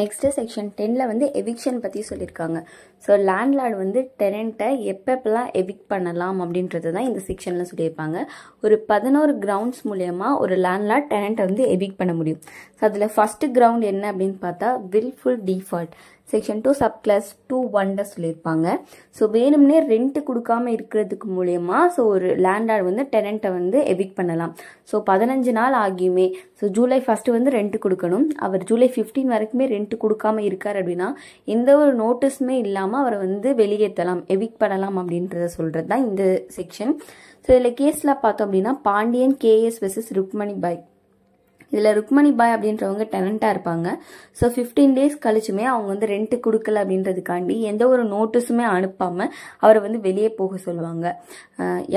Next section 10ல் வந்து eviction பற்றி சொல்லியிருக்காங்க. ஸோ லேண்ட்லார்டு வந்து டெனண்ட்டை எப்பப்பெல்லாம் எவிக்ட் பண்ணலாம் அப்படின்றது தான் இந்த செக்ஷனில் சொல்லியிருப்பாங்க. ஒரு 11 கிரவுண்ட்ஸ் மூலயமா ஒரு லேண்ட்லார்ட் டெனண்ட்டை வந்து எவிக்ட் பண்ண முடியும். ஸோ அதில் ஃபஸ்ட்டு கிரவுண்ட் என்ன அப்படின்னு பார்த்தா வில்ஃபுல் டிஃபால்ட். செக்ஷன் 2 சப்கிளாஸ் 2(1) சொல்லியிருப்பாங்க. ஸோ வேணும்னே ரெண்ட் கொடுக்காம இருக்கிறதுக்கு மூலயமா ஸோ ஒரு லேண்ட்லார்டு வந்து டெனண்ட்டை வந்து எவிக்ட் பண்ணலாம். ஸோ 15 நாள் ஆகியுமே ஸோ ஜூலை 1 வந்து ரெண்ட் கொடுக்கணும். அவர் ஜூலை 15 வரைக்குமே ரெண்ட் கொடுக்காம இருக்கார் அப்படின்னா எந்த ஒரு நோட்டீஸுமே இல்லாமல் அவரை வந்து வெளியேற்றலாம், எவிக்ட் பண்ணலாம் அப்படின்றத சொல்கிறது தான் இந்த செக்ஷன். ஸோ இதில் கேஸில் பார்த்தோம் அப்படின்னா பாண்டியன் கேஎஸ் வெர்சஸ் ருக்மணி பாய். இதில் ருக்மணி பாய் அப்படின்றவங்க டெனண்ட்டாக இருப்பாங்க. ஸோ 15 டேஸ் கழிச்சுமே அவங்க வந்து ரெண்ட் கொடுக்கல அப்படின்றதுக்காண்டி எந்த ஒரு நோட்டீஸுமே அனுப்பாமல் அவரை வந்து வெளியே போக சொல்லுவாங்க.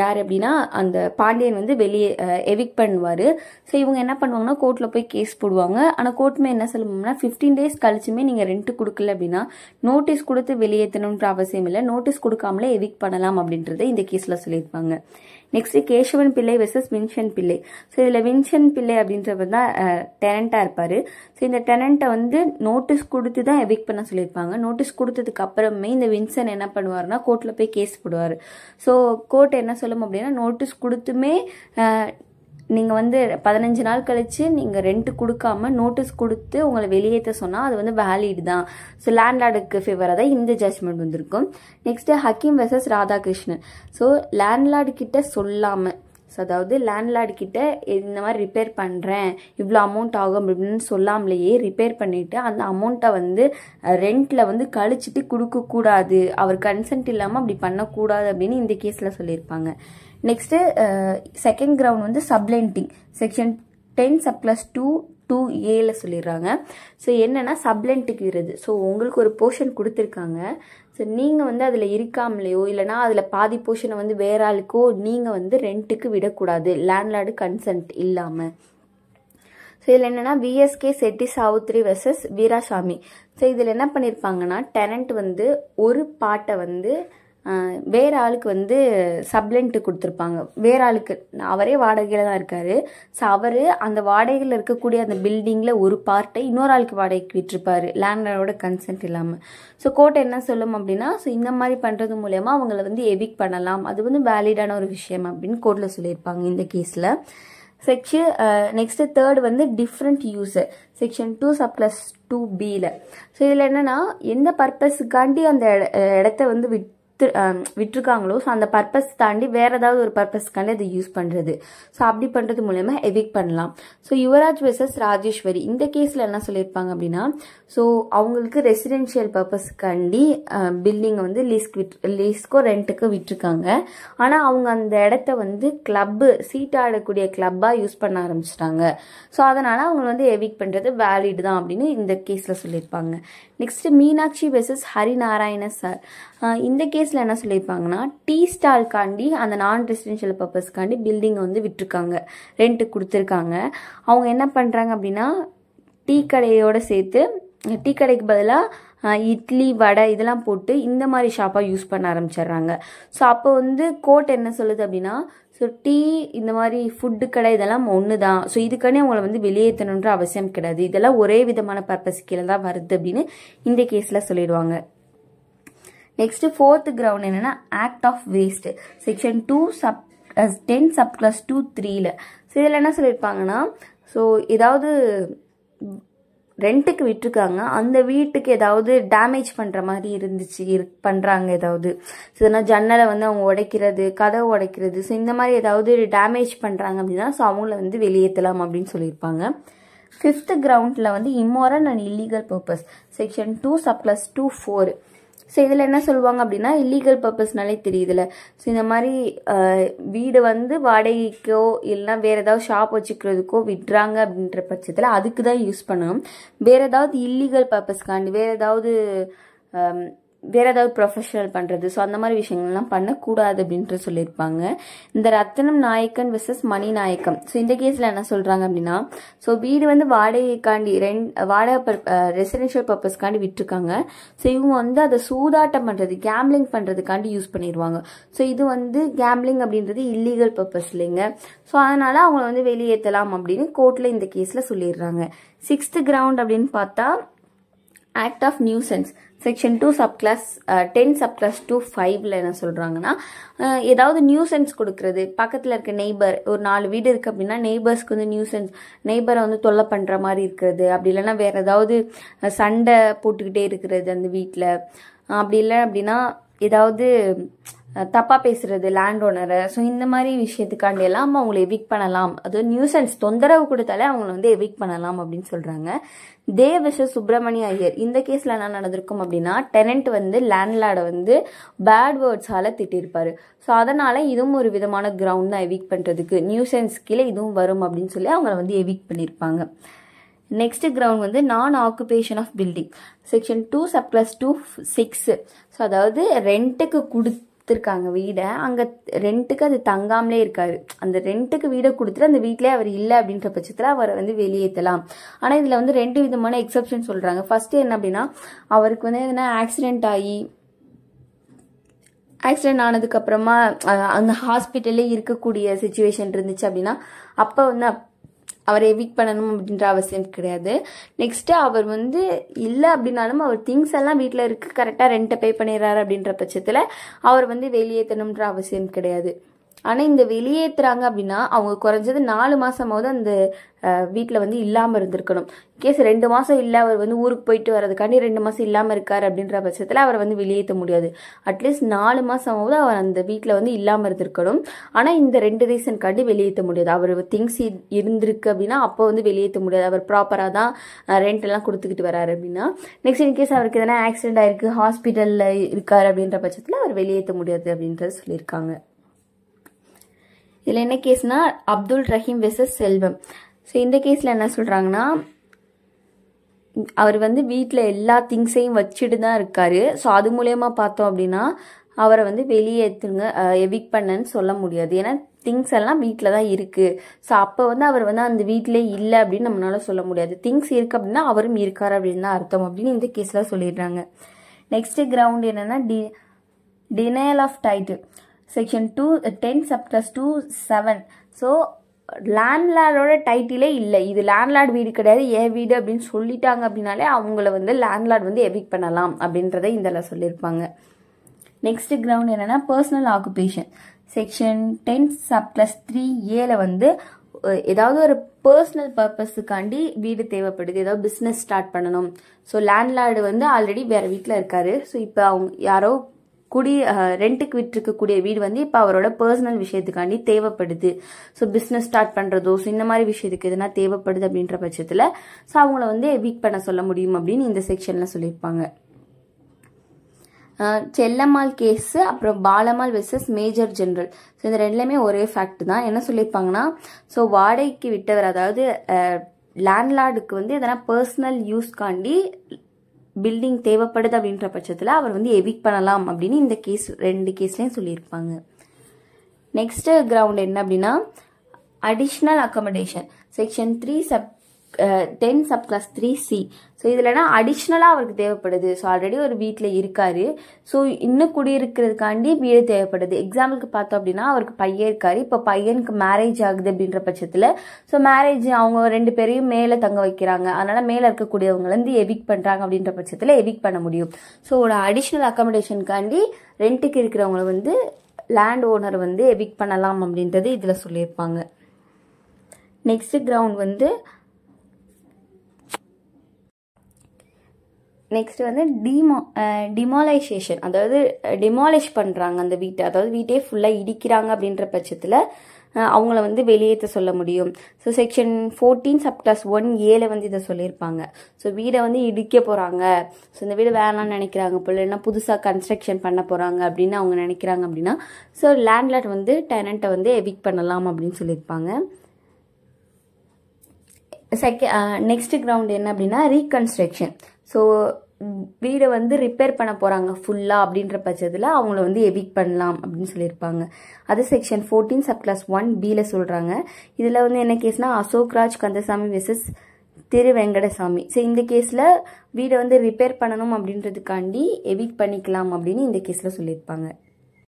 யார் அப்படின்னா அந்த பாண்டியன் வந்து வெளியே எவிக்ட் பண்ணுவார். ஸோ இவங்க என்ன பண்ணுவாங்கன்னா கோர்ட்டில் போய் கேஸ் போடுவாங்க. ஆனால் கோர்ட்டுமே என்ன சொல்லுவாங்கன்னா 15 டேஸ் கழிச்சுமே நீங்கள் ரெண்ட் கொடுக்கல அப்படின்னா நோட்டீஸ் கொடுத்து வெளியேற்றணுன்ற அவசியம் இல்லை, நோட்டீஸ் கொடுக்காமலே எவிக்ட் பண்ணலாம் அப்படின்றத இந்த கேஸில் சொல்லியிருப்பாங்க. நெக்ஸ்ட் கேசவன் பிள்ளை வெர்சஸ் வின்சென்ட் பிள்ளை. ஸோ இதில் வின்சென்ட் பிள்ளை அப்படின்றவர் தான் டெனண்ட்டாக இருப்பார். ஸோ இந்த டெனண்ட்டை வந்து நோட்டீஸ் கொடுத்து தான் எவிக்ட் பண்ண சொல்லியிருப்பாங்க. நோட்டீஸ் கொடுத்ததுக்கு அப்புறமே இந்த வின்சென்ட் என்ன பண்ணுவார்னா கோர்ட்டில் போய் கேஸ் போடுவார். ஸோ கோர்ட் என்ன சொல்லும் அப்படின்னா நோட்டீஸ் கொடுத்துமே நீங்கள் வந்து 15 நாள் கழிச்சு நீங்கள் ரெண்ட் கொடுக்காம நோட்டீஸ் கொடுத்து உங்களை வெளியேற்ற சொன்னால் அது வந்து வேலிட் தான். ஸோ லேண்ட்லார்டுக்கு ஃபேவராக தான் இந்த ஜட்ஜ்மெண்ட் வந்திருக்கும். Next Hakeem versus Radhakrishnan. So landlord கிட்ட சொல்லாமல், ஸோ அதாவது லேண்ட்லார்டு கிட்ட இந்த மாதிரி ரிப்பேர் பண்ணுறேன் இவ்வளோ அமௌண்ட் ஆகும் அப்படின்னு சொல்லாமலேயே ரிப்பேர் பண்ணிவிட்டு அந்த அமௌண்ட்டை வந்து ரெண்டில் வந்து கழிச்சிட்டு கொடுக்கக்கூடாது, அவர் கன்சென்ட் இல்லாமல் அப்படி பண்ணக்கூடாது அப்படின்னு இந்த கேஸில் சொல்லியிருப்பாங்க. நெக்ஸ்ட்டு செகண்ட் கிரவுண்ட் வந்து சப்லெண்டிங். செக்ஷன் 10 சப்கிளாஸ் 2(2)A சொல்லிடுறாங்க. ஸோ என்னென்னா சப்லெண்ட்டுக்கு விருது. ஸோ உங்களுக்கு ஒரு போர்ஷன் கொடுத்துருக்காங்க. ஸோ நீங்கள் வந்து அதில் இருக்காமலையோ இல்லைனா அதில் பாதி போர்ஷனை வந்து வேற ஆளுக்கோ நீங்கள் வந்து ரெண்ட்டுக்கு விடக்கூடாது லேண்ட்லார்டு கன்சென்ட் இல்லாமல். ஸோ இதில் என்னென்னா விஎஸ்கே செட்டி சாவுத்ரி வெர்சஸ் வீராசாமி. ஸோ இதில் என்ன பண்ணியிருப்பாங்கன்னா டெனண்ட் வந்து ஒரு பாட்டை வந்து வேற ஆளுக்கு வந்து சப்லெண்ட்டு கொடுத்துருப்பாங்க. வேற ஆளுக்கு, அவரே வாடகையில் தான் இருக்காரு. ஸோ அவர் அந்த வாடகையில் இருக்கக்கூடிய அந்த பில்டிங்கில் ஒரு பார்ட்டை இன்னொரு ஆளுக்கு வாடகைக்கு விட்டுருப்பாரு லேண்ட்லார்டோட கன்சென்ட் இல்லாமல். ஸோ கோர்ட் என்ன சொல்லும் அப்படின்னா ஸோ இந்த மாதிரி பண்ணுறது மூலயமா அவங்கள வந்து எவிக்ட் பண்ணலாம், அது வந்து வேலிடான ஒரு விஷயம் அப்படின்னு கோர்ட்டில் சொல்லியிருப்பாங்க இந்த கேஸில். செக்ஷன் நெக்ஸ்ட் தேர்ட் வந்து டிஃப்ரெண்ட் யூஸர். செக்ஷன் 2 சப்கிளாஸ் 2(B)ல. ஸோ இதில் என்னென்னா எந்த பர்பஸுக்காண்டி அந்த இடத்த வந்து விட்டுருக்காங்களோ ஸோ அந்த பர்பஸ் தாண்டி வேற ஏதாவது ஒரு பர்பஸ்க்காண்டி அதை யூஸ் பண்ணுறது. ஸோ அப்படி பண்ணுறது மூலயமா எவிக்ட் பண்ணலாம். So Yuvaraj versus Rajeswari. இந்த கேஸில் என்ன சொல்லியிருப்பாங்க அப்படின்னா ஸோ அவங்களுக்கு ரெசிடென்ஷியல் பர்பஸ்க்காண்டி பில்டிங்கை வந்து லீஸ்க்கோ ரெண்ட்டுக்கோ விட்டுருக்காங்க. ஆனால் அவங்க அந்த இடத்த வந்து கிளப்பு, சீட்டாடக்கூடிய கிளப்பாக யூஸ் பண்ண ஆரம்பிச்சிட்டாங்க. ஸோ அதனால் அவங்க வந்து எவிக்ட் பண்ணுறது வேலிட் தான் அப்படின்னு இந்த கேஸில் சொல்லியிருப்பாங்க. Next Meenakshi versus Harinarayana sir. இந்த கேஸில் என்ன சொல்லியிருப்பாங்கன்னா டீ ஸ்டால்காண்டி அந்த நான் ரெசிடென்ஷியல் பர்பஸ்க்காண்டி பில்டிங்கை வந்து விட்டுருக்காங்க, ரெண்ட்டுக்கு கொடுத்துருக்காங்க. அவங்க என்ன பண்ணுறாங்க அப்படின்னா டீ கடையோடு சேர்த்து டீ கடைக்கு பதிலாக இட்லி வடை இதெல்லாம் போட்டு இந்த மாதிரி ஷாப்பாக யூஸ் பண்ண ஆரம்பிச்சிடுறாங்க. ஸோ அப்போ வந்து கோர்ட் என்ன சொல்லுது அப்படின்னா ஸோ டீ இந்த மாதிரி ஃபுட்டு கடை இதெல்லாம் ஒன்று தான், ஸோ இதுக்கானே அவங்களை வந்து வெளியேற்றணுன்ற அவசியம் கிடையாது, இதெல்லாம் ஒரே விதமான பர்பஸ் கீழே தான் வருது அப்படின்னு இந்த கேஸில் சொல்லிடுவாங்க. நெக்ஸ்ட் ஃபோர்த் கிரவுண்ட் என்னன்னா act of waste. Section 10 subclause 2(3)ல. ஸோ இதில் என்ன சொல்லியிருப்பாங்கன்னா ஸோ ஏதாவது ரெண்ட்டுக்கு விட்டுருக்காங்க, அந்த வீட்டுக்கு ஏதாவது டேமேஜ் பண்ணுற மாதிரி இருந்துச்சு பண்ணுறாங்க ஏதாவது, ஸோ இதனால் ஜன்னலை வந்து அவங்க உடைக்கிறது, கதவை உடைக்கிறது, ஸோ இந்த மாதிரி ஏதாவது டேமேஜ் பண்ணுறாங்க அப்படின்னா ஸோ அவங்கள வந்து வெளியேற்றலாம் அப்படின்னு சொல்லியிருப்பாங்க. ஃபிஃப்த் கிரவுண்டில் வந்து immoral and illegal purpose. Section 2 subclass 2(4). So இதில் என்ன சொல்லுவாங்க அப்படின்னா இல்லீகல் பர்பஸ்னாலே தெரியுதுல. ஸோ இந்த மாதிரி வீடு வந்து வாடகைக்கோ இல்லைனா வேறு ஏதாவது ஷாப் வச்சுக்கிறதுக்கோ விட்டுறாங்க அப்படின்ற பட்சத்தில் அதுக்கு தான் யூஸ் பண்ணணும். வேறு ஏதாவது இல்லீகல் பர்பஸ்க்காண்டி வேறு ஏதாவது ப்ரொஃபஷனல் பண்ணுறது, ஸோ அந்த மாதிரி விஷயங்கள்லாம் பண்ணக்கூடாது அப்படின்ட்டு சொல்லியிருப்பாங்க. இந்த ரத்தினம் நாயக்கன் வெர்சஸ் மணி நாயக்கம். ஸோ இந்த கேஸில் என்ன சொல்கிறாங்க அப்படின்னா ஸோ வீடு வந்து வாடகைக்காண்டி வாடகை ரெசிடென்ஷியல் பர்பஸ்க்காண்டி விட்டுருக்காங்க. ஸோ இவங்க வந்து அதை சூதாட்டம் பண்ணுறது, கேம்லிங் பண்ணுறதுக்காண்டி யூஸ் பண்ணிடுவாங்க. ஸோ இது வந்து கேம்லிங் அப்படின்றது இல்லீகல் பர்பஸ் இல்லைங்க. ஸோ அதனால் அவங்கள வந்து வெளியேற்றலாம் அப்படின்னு கோர்ட்டில் இந்த கேஸில் சொல்லிடுறாங்க. சிக்ஸ்த் கிரவுண்ட் அப்படின்னு பார்த்தா act of nuisance section 2 subclause 10 subclause 2(5)ல் என்ன சொல்கிறாங்கன்னா, ஏதாவது நியூசன்ஸ் கொடுக்கறது, பக்கத்தில் இருக்க நெய்பர், ஒரு 4 வீடு இருக்குது அப்படின்னா நெய்பர்ஸ்க்கு வந்து நியூசன்ஸ், நெய்பரை வந்து தொல்லை பண்ணுற மாதிரி இருக்கிறது, அப்படி இல்லைன்னா வேறு ஏதாவது சண்டை போட்டுக்கிட்டே இருக்கிறது அந்த வீட்டில், அப்படி இல்லை அப்படின்னா ஏதாவது தப்பாக பேசுறது லேண்ட் ஓனரை. ஸோ இந்த மாதிரி விஷயத்துக்காண்டி எல்லாம் அவங்களை எவிக்ட் பண்ணலாம். அது நியூசன்ஸ் தொந்தரவு கொடுத்தாலே அவங்களை வந்து எவிக்ட் பண்ணலாம் அப்படின்னு சொல்கிறாங்க. தேவ் விஷஸ் சுப்பிரமணிய ஐயர் இந்த கேஸில் என்ன நடந்திருக்கும் அப்படின்னா, டெனன்ட் வந்து லேண்ட்லார்டை வந்து பேட் வேர்ட்ஸால் திட்டிருப்பாரு. ஸோ அதனால் இதுவும் ஒரு விதமான கிரவுண்ட் தான் எவிக்ட் பண்ணுறதுக்கு, நியூசன்ஸ் கீழே இதுவும் வரும் அப்படின்னு சொல்லி அவங்கள வந்து எவிக்ட் பண்ணியிருப்பாங்க. நெக்ஸ்ட் கிரவுண்ட் வந்து நான் occupation of building section 2 subclass 2(6). So அதாவது ரெண்ட்டுக்கு கொடுத்துருக்காங்க வீடை, அங்கே ரெண்ட்டுக்கு அது தங்காமலே இருக்காரு, அந்த ரெண்ட்டுக்கு வீடை கொடுத்துட்டு அந்த வீட்டிலே அவர் இல்லை அப்படின்ற பட்சத்தில் அவரை வந்து வெளியேற்றலாம். ஆனால் இதில் வந்து 2 விதமான எக்ஸப்ஷன் சொல்கிறாங்க. ஃபர்ஸ்ட் என்ன அப்படின்னா, அவருக்கு வந்து எதனா ஆக்சிடென்ட் ஆனதுக்கு அப்புறமா அந்த ஹாஸ்பிட்டல்லே இருக்கக்கூடிய சிச்சுவேஷன் இருந்துச்சு அப்படின்னா அப்போ வந்து அவரை எவிக்ட் பண்ணணும் அப்படின்ற அவசியம் கிடையாது. நெக்ஸ்ட்டு அவர் வந்து இல்லை அப்படின்னாலும் அவர் திங்ஸ் எல்லாம் வீட்டில் இருக்குது, கரெக்டாக ரெண்ட்டை பே பண்ணிடுறாரு அப்படின்ற பட்சத்தில் அவர் வந்து வெளியேற்றணுன்ற அவசியம் கிடையாது. ஆனால் இந்த வெளியேற்றுறாங்க அப்படின்னா அவங்க குறைஞ்சது 4 மாதமாவது அந்த வீட்டில் வந்து இல்லாமல் இருந்திருக்கணும். கேஸ் 2 மாதம் இல்லை, அவர் வந்து ஊருக்கு போயிட்டு வரதுக்காண்டி 2 மாதம் இல்லாமல் இருக்கார் அப்படின்ற பட்சத்தில் அவரை வந்து வெளியேற்ற முடியாது. அட்லீஸ்ட் 4 மாதமாவது அவர் அந்த வீட்டில் வந்து இல்லாமல் இருந்திருக்கணும். ஆனால் இந்த 2 ரீசன்காண்டி வெளியேற்ற முடியாது. அவர் திங்ஸ் இருந்திருக்கு அப்படின்னா அப்போ வந்து வெளியேற்ற முடியாது, அவர் ப்ராப்பராக தான் ரெண்ட் எல்லாம் கொடுத்துக்கிட்டு வராரு அப்படின்னா. நெக்ஸ்ட் இன்கேஸ் அவருக்கு எதனா ஆக்சிடென்ட் ஆயிருக்கு, ஹாஸ்பிட்டலில் இருக்கார் அப்படின்ற பட்சத்தில் அவர் வெளியேற்ற முடியாது அப்படின்றது சொல்லியிருக்காங்க. இதில் என்ன கேஸ்னா, அப்துல் ரஹீம் வெர்சஸ் செல்வம். ஸோ இந்த கேஸில் என்ன சொல்கிறாங்கன்னா, அவர் வந்து வீட்டில் எல்லா திங்ஸையும் வச்சுட்டு தான் இருக்காரு. ஸோ அது மூலயமா பார்த்தோம் அப்படின்னா அவரை வந்து வெளியேற்றுங்க எவிக்ட் பண்ணன்னு சொல்ல முடியாது. ஏன்னா திங்ஸ் எல்லாம் வீட்டில் தான் இருக்குது. ஸோ அப்போ வந்து அவர் வந்து அந்த வீட்டிலே இல்லை அப்படின்னு நம்மளால சொல்ல முடியாது. திங்ஸ் இருக்குது அப்படின்னா அவரும் இருக்கார் அப்படின்னு தான் அர்த்தம் அப்படின்னு இந்த கேஸில் சொல்லிடுறாங்க. நெக்ஸ்ட் கிரவுண்ட் என்னென்னா denial of title section 10 subclause 2(7). So லேண்ட்லார்டோட டைட்டிலே இல்லை, இது லேண்ட்லார்ட் வீடு கிடையாது, ஏன் வீடு அப்படின்னு சொல்லிட்டாங்க அப்படின்னாலே அவங்கள வந்து லேண்ட்லார்ட் வந்து எவிக்ட் பண்ணலாம் அப்படின்றத இதில் சொல்லியிருப்பாங்க. நெக்ஸ்ட் கிரவுண்ட் என்னென்னா பர்சனல் ஆக்குபேஷன் செக்ஷன் 10 சப்கிளாஸ் 3(a)ல வந்து ஏதாவது ஒரு பர்சனல் பர்பஸுக்காண்டி வீடு தேவைப்படுது, ஏதாவது பிஸ்னஸ் ஸ்டார்ட் பண்ணணும். ஸோ லேண்ட்லார்டு வந்து ஆல்ரெடி வேறு வீட்டில் இருக்காரு. ஸோ இப்போ அவங்க யாரோ ரெண்ட்டுக்கு விட்டுருக்கக்கூடிய வீடு வந்து இப்போ அவரோட பர்சனல் விஷயத்துக்காண்டி தேவைப்படுது. ஸோ பிஸ்னஸ் ஸ்டார்ட் பண்ணுறதோ ஸோ இந்த மாதிரி விஷயத்துக்கு எதுனா தேவைப்படுது அப்படின்ற பட்சத்தில் ஸோ அவங்கள வந்து எவிக்ட் பண்ண சொல்ல முடியும் அப்படின்னு இந்த செக்ஷனில் சொல்லியிருப்பாங்க. செல்லம்மாள் கேஸு அப்புறம் Balammal versus major general. So இந்த ரெண்டுலேயுமே ஒரே ஃபேக்ட் தான். என்ன சொல்லியிருப்பாங்கன்னா, ஸோ வாடகைக்கு விட்டவர் அதாவது லேண்ட்லார்டுக்கு வந்து எதனா பர்சனல் யூஸ்காண்டி பில்டிங் தேவைப்படுது அப்படின்ற பட்சத்தில் அவர் வந்து எவிக்ட் பண்ணலாம் அப்படின்னு இந்த கேஸ் 2 கேஸ்லையும் சொல்லியிருப்பாங்க. நெக்ஸ்ட் கிரவுண்ட் என்ன அப்படின்னா additional accommodation section 10 subclause 3(c). So இதுலனா அடிஷ்னலாக அவருக்கு தேவைப்படுது. ஸோ ஆல்ரெடி ஒரு வீட்டில் இருக்காரு, ஸோ இன்னும் குடியிருக்கிறதுக்காண்டி வீடு தேவைப்படுது. எக்ஸாம்பிளுக்கு பார்த்தோம் அப்படின்னா அவருக்கு பையன் இருக்காரு, இப்போ பையனுக்கு மேரேஜ் ஆகுது அப்படின்ற பட்சத்தில் ஸோ மேரேஜ் அவங்க 2 பேரையும் மேலே தங்க வைக்கிறாங்க, அதனால மேலே இருக்கக்கூடியவங்க வந்து எவிக்ட் பண்ணுறாங்க அப்படின்ற பட்சத்தில் எவிக்ட் பண்ண முடியும். ஸோ ஒரு அடிஷ்னல் அக்கமடேஷனுக்காண்டி ரெண்ட்டுக்கு இருக்கிறவங்கள வந்து லேண்ட் ஓனர் வந்து எவிக்ட் பண்ணலாம் அப்படின்றது இதில் சொல்லியிருப்பாங்க. நெக்ஸ்ட் கிரவுண்ட் வந்து நெக்ஸ்ட் வந்து டிமாலைசேஷன், அதாவது டிமாலிஷ் பண்ணுறாங்க அந்த வீட்டை, அதாவது வீட்டையே ஃபுல்லாக இடிக்கிறாங்க அப்படின்ற பட்சத்தில் அவங்கள வந்து வெளியேற்ற சொல்ல முடியும். ஸோ செக்ஷன் 14 சப்கிளாஸ் 1(a)ல வந்து இதை சொல்லியிருப்பாங்க. ஸோ வீடை வந்து இடிக்க போகிறாங்க, ஸோ இந்த வீடு வேணாம்னு நினைக்கிறாங்க போல, இல்லைன்னா புதுசாக கன்ஸ்ட்ரக்ஷன் பண்ண போகிறாங்க அப்படின்னு அவங்க நினைக்கிறாங்க அப்படின்னா ஸோ லேண்ட்லார்ட் வந்து டெனண்ட்டை வந்து எவிக்ட் பண்ணலாம் அப்படின்னு சொல்லியிருப்பாங்க. நெக்ஸ்ட் கிரவுண்ட் என்ன அப்படின்னா ரீகன்ஸ்ட்ரக்ஷன். ஸோ வீடை வந்து ரிப்பேர் பண்ண போகிறாங்க ஃபுல்லாக அப்படின்ற பட்சத்தில் அவங்கள வந்து எவிக்ட் பண்ணலாம் அப்படின்னு சொல்லியிருப்பாங்க. அது செக்ஷன் 14 சப்கிளாஸ் 1(b)ல சொல்கிறாங்க. இதில் வந்து என்ன கேஸ்னா அசோக்ராஜ் கந்தசாமி வெர்சஸ் திரு வெங்கடசாமி. ஸோ இந்த கேஸில் வீடை வந்து ரிப்பேர் பண்ணணும் அப்படின்றதுக்காண்டி எவிக்ட் பண்ணிக்கலாம் அப்படின்னு இந்த கேஸில் சொல்லியிருப்பாங்க.